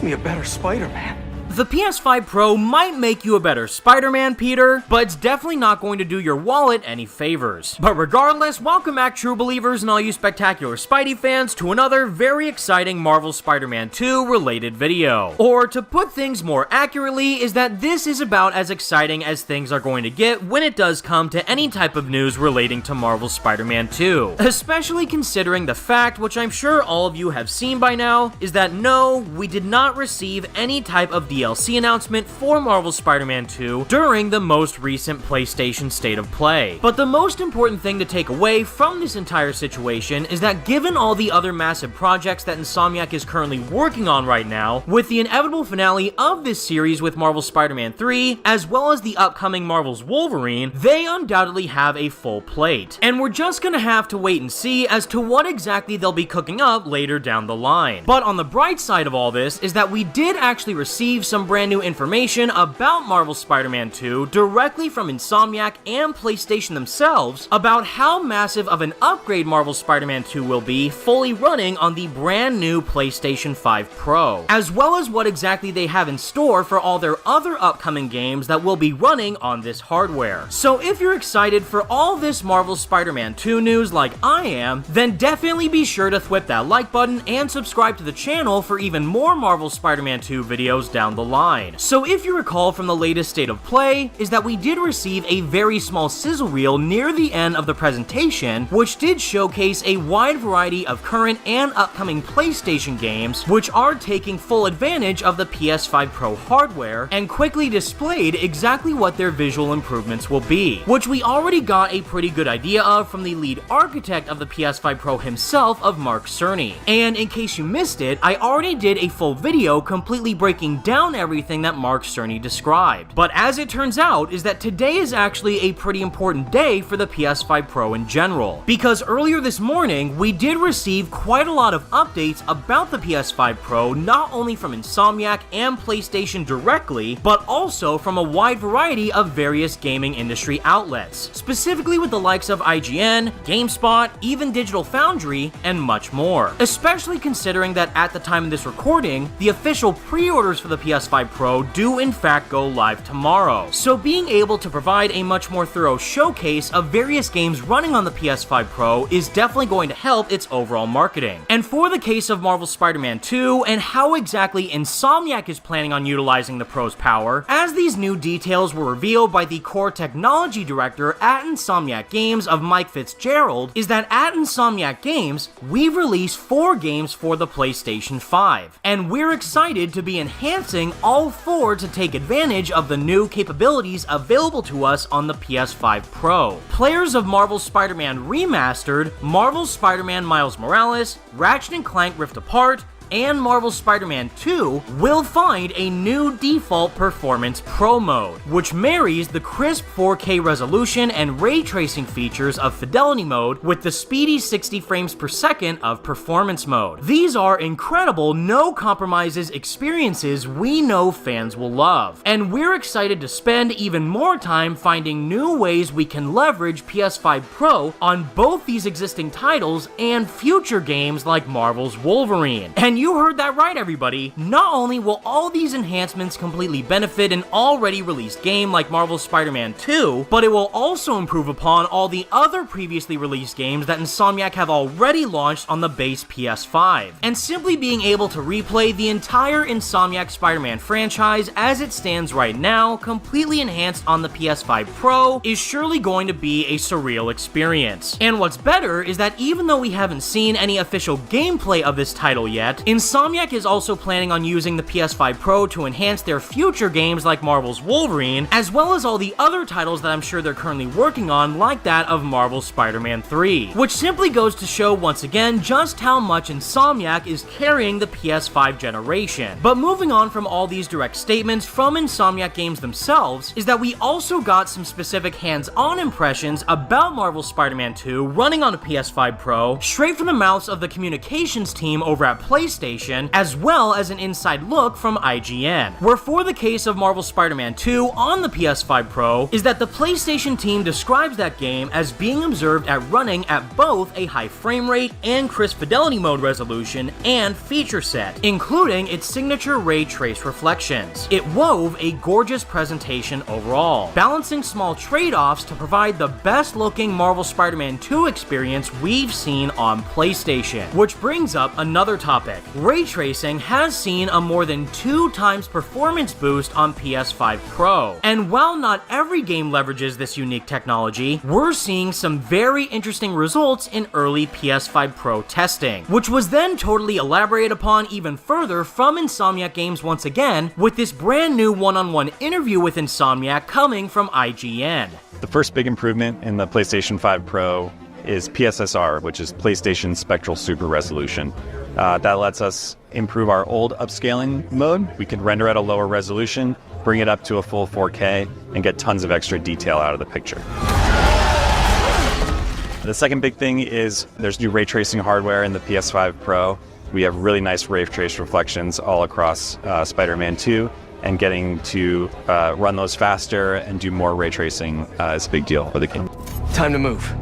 me a better Spider-Man. The PS5 Pro might make you a better Spider-Man, Peter, but it's definitely not going to do your wallet any favors. But regardless, welcome back, true believers and all you spectacular Spidey fans, to another very exciting Marvel Spider-Man 2 related video. Or to put things more accurately, is that this is about as exciting as things are going to get when it does come to any type of news relating to Marvel Spider-Man 2. Especially considering the fact, which I'm sure all of you have seen by now, is that no, we did not receive any type of DLC announcement for Marvel Spider-Man 2 during the most recent PlayStation State of Play. But the most important thing to take away from this entire situation is that given all the other massive projects that Insomniac is currently working on right now, with the inevitable finale of this series with Marvel Spider-Man 3, as well as the upcoming Marvel's Wolverine, they undoubtedly have a full plate. And we're just gonna have to wait and see as to what exactly they'll be cooking up later down the line. But on the bright side of all this is that we did actually receive some brand new information about Marvel Spider-Man 2 directly from Insomniac and PlayStation themselves about how massive of an upgrade Marvel Spider-Man 2 will be fully running on the brand new PlayStation 5 Pro, as well as what exactly they have in store for all their other upcoming games that will be running on this hardware. So if you're excited for all this Marvel Spider-Man 2 news like I am, then definitely be sure to thwip that like button and subscribe to the channel for even more Marvel Spider-Man 2 videos down the line. So if you recall from the latest State of Play, is that we did receive a very small sizzle reel near the end of the presentation, which did showcase a wide variety of current and upcoming PlayStation games, which are taking full advantage of the PS5 Pro hardware, and quickly displayed exactly what their visual improvements will be, which we already got a pretty good idea of from the lead architect of the PS5 Pro himself, of Mark Cerny. And in case you missed it, I already did a full video completely breaking down everything that Mark Cerny described. But as it turns out, is that today is actually a pretty important day for the PS5 Pro in general, because earlier this morning, we did receive quite a lot of updates about the PS5 Pro, not only from Insomniac and PlayStation directly, but also from a wide variety of various gaming industry outlets, specifically with the likes of IGN, GameSpot, even Digital Foundry, and much more. Especially considering that at the time of this recording, the official pre-orders for the PS5 Pro do in fact go live tomorrow. So being able to provide a much more thorough showcase of various games running on the PS5 Pro is definitely going to help its overall marketing. And for the case of Marvel Spider-Man 2 and how exactly Insomniac is planning on utilizing the Pro's power, as these new details were revealed by the core technology director at Insomniac Games of Mike Fitzgerald, is that at Insomniac Games, we've released 4 games for the PlayStation 5, and we're excited to be enhancing all 4 to take advantage of the new capabilities available to us on the PS5 Pro. Players of Marvel Spider-Man Remastered, Marvel Spider-Man Miles Morales, Ratchet & Clank Rift Apart, and Marvel Spider-Man 2 will find a new default Performance Pro mode, which marries the crisp 4K resolution and ray tracing features of Fidelity mode with the speedy 60 frames per second of Performance mode. These are incredible, no compromises experiences we know fans will love, and we're excited to spend even more time finding new ways we can leverage PS5 Pro on both these existing titles and future games like Marvel's Wolverine. And you heard that right, everybody. Not only will all these enhancements completely benefit an already released game like Marvel Spider-Man 2, but it will also improve upon all the other previously released games that Insomniac have already launched on the base PS5. And simply being able to replay the entire Insomniac Spider-Man franchise as it stands right now, completely enhanced on the PS5 Pro, is surely going to be a surreal experience. And what's better is that even though we haven't seen any official gameplay of this title yet, Insomniac is also planning on using the PS5 Pro to enhance their future games like Marvel's Wolverine, as well as all the other titles that I'm sure they're currently working on, like that of Marvel's Spider-Man 3, which simply goes to show once again just how much Insomniac is carrying the PS5 generation. But moving on from all these direct statements from Insomniac Games themselves, is that we also got some specific hands-on impressions about Marvel Spider-Man 2 running on a PS5 Pro, straight from the mouths of the communications team over at PlayStation PlayStation, as well as an inside look from IGN, where for the case of Marvel's Spider-Man 2 on the PS5 Pro, is that the PlayStation team describes that game as being observed at running at both a high frame rate and crisp fidelity mode resolution and feature set, including its signature ray trace reflections. It wove a gorgeous presentation overall, balancing small trade-offs to provide the best looking Marvel Spider-Man 2 experience we've seen on PlayStation. Which brings up another topic. Ray tracing has seen a more than 2 times performance boost on PS5 Pro. And while not every game leverages this unique technology, we're seeing some very interesting results in early PS5 Pro testing, which was then totally elaborated upon even further from Insomniac Games once again, with this brand new one-on-one interview with Insomniac coming from IGN. The first big improvement in the PlayStation 5 Pro is PSSR, which is PlayStation Spectral Super Resolution. That lets us improve our old upscaling mode. We can render at a lower resolution, bring it up to a full 4K, and get tons of extra detail out of the picture. The second big thing is there's new ray tracing hardware in the PS5 Pro. We have really nice ray trace reflections all across Spider-Man 2, and getting to run those faster and do more ray tracing is a big deal for the game. Time to move.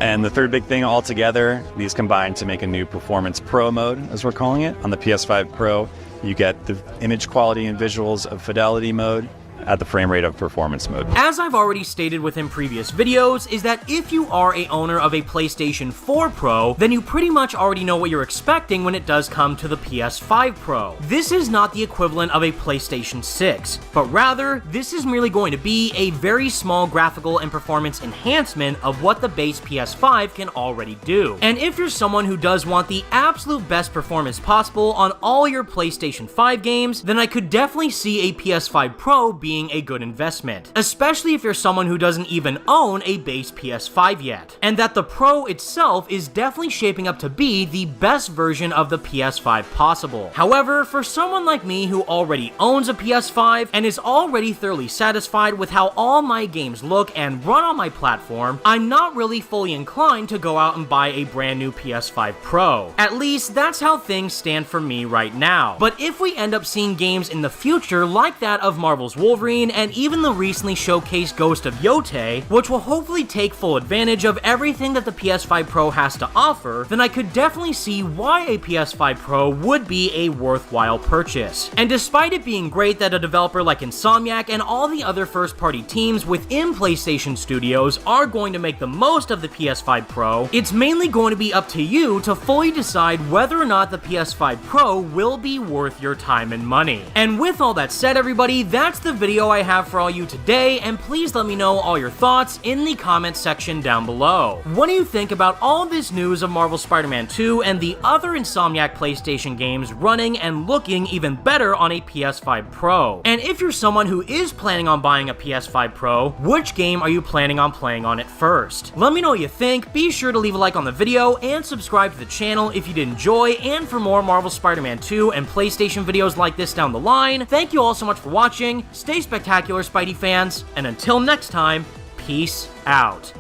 And the third big thing altogether, these combine to make a new Performance Pro mode, as we're calling it. On the PS5 Pro, you get the image quality and visuals of Fidelity mode at the frame rate of Performance mode. As I've already stated within previous videos, is that if you are a owner of a PlayStation 4 Pro, then you pretty much already know what you're expecting when it does come to the PS5 Pro. This is not the equivalent of a PlayStation 6, but rather, this is merely going to be a very small graphical and performance enhancement of what the base PS5 can already do. And if you're someone who does want the absolute best performance possible on all your PlayStation 5 games, then I could definitely see a PS5 Pro being a good investment, especially if you're someone who doesn't even own a base PS5 yet, and that the Pro itself is definitely shaping up to be the best version of the PS5 possible. However, for someone like me who already owns a PS5 and is already thoroughly satisfied with how all my games look and run on my platform, I'm not really fully inclined to go out and buy a brand new PS5 Pro. At least that's how things stand for me right now. But if we end up seeing games in the future like that of Marvel's Wolverine and even the recently showcased Ghost of Yotei, which will hopefully take full advantage of everything that the PS5 Pro has to offer, then I could definitely see why a PS5 Pro would be a worthwhile purchase. And despite it being great that a developer like Insomniac and all the other first-party teams within PlayStation Studios are going to make the most of the PS5 Pro, it's mainly going to be up to you to fully decide whether or not the PS5 Pro will be worth your time and money. And with all that said, everybody, that's the video I have for all you today, and please let me know all your thoughts in the comments section down below. What do you think about all this news of Marvel Spider-Man 2 and the other Insomniac PlayStation games running and looking even better on a PS5 Pro? And if you're someone who is planning on buying a PS5 Pro, which game are you planning on playing on it first? Let me know what you think, be sure to leave a like on the video, and subscribe to the channel if you did enjoy, and for more Marvel Spider-Man 2 and PlayStation videos like this down the line. Thank you all so much for watching, stay spectacular, Spidey fans, and until next time, peace out.